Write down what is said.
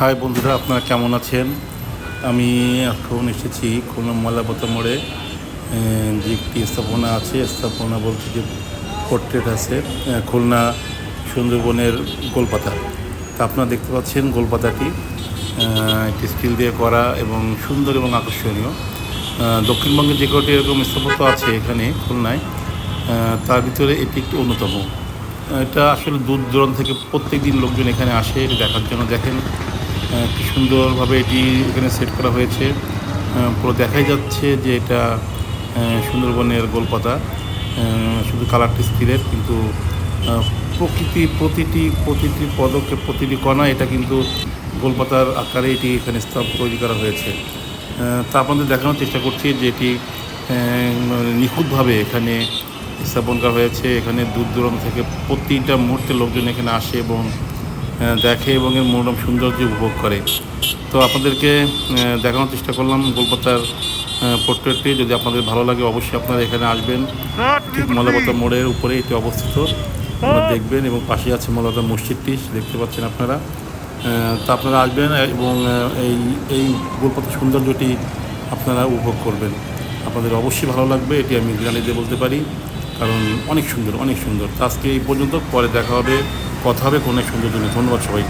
High বন্ধুরা, আপনারা কেমন আছেন? আমি এখন এসেছি খুলনা ময়লাপথা মোড়ে। যে একটি স্থাপনা আছে, স্থাপনা বলতে যে পোর্ট্রেট আছে, খুলনা সুন্দরবনের গোলপাতা। তা আপনারা দেখতে পাচ্ছেন গোলপাতাটি একটি স্টিল দিয়ে করা এবং সুন্দর এবং আকর্ষণীয়। দক্ষিণবঙ্গে যে কটি এরকম স্থাপত্য আছে এখানে খুলনায়, তার ভিতরে এটি একটি অন্যতম। এটা আসলে দূর দূরান্ত থেকে প্রত্যেক দিন লোকজন এখানে আসে এটি দেখার জন্য। দেখেন কি সুন্দরভাবে এটি এখানে সেট করা হয়েছে। পুরো দেখাই যাচ্ছে যে এটা সুন্দরবনের গোলপাতা। শুধু কালারটি স্টিলের, কিন্তু প্রতিটি পদক্ষেপ, প্রতিটি কণা এটা কিন্তু গোলপাতার আকারে এটি এখানে তৈরি করা হয়েছে। তা আপনাদের দেখানোর চেষ্টা করছি যে এটি নিখুঁতভাবে এখানে স্থাপন করা হয়েছে। এখানে দূর দূরান্ত থেকে প্রতিটা মুহূর্তে লোকজন এখানে আসে এবং দেখে এবং এর মনোরম সৌন্দর্য উপভোগ করে। তো আপনাদেরকে দেখানোর চেষ্টা করলাম গোলপাতার পোর্ট্রেটটি। যদি আপনাদের ভালো লাগে অবশ্যই আপনারা এখানে আসবেন। ঠিক ময়লাপথা মোড়ের উপরে এটি অবস্থিত, আপনারা দেখবেন, এবং পাশে আছে ময়লাপথা মসজিদটি দেখতে পাচ্ছেন আপনারা। তা আপনারা আসবেন এবং এই এই গোলপাতার সৌন্দর্যটি আপনারা উপভোগ করবেন। আপনাদের অবশ্যই ভালো লাগবে, এটি আমি গ্যারান্টি দিয়ে বলতে পারি, কারণ অনেক সুন্দর, অনেক সুন্দর। তো আজকে এই পর্যন্ত, পরে দেখা হবে, কথা হবে কোনো এক সুন্দর জন্য। ধন্যবাদ সবাই।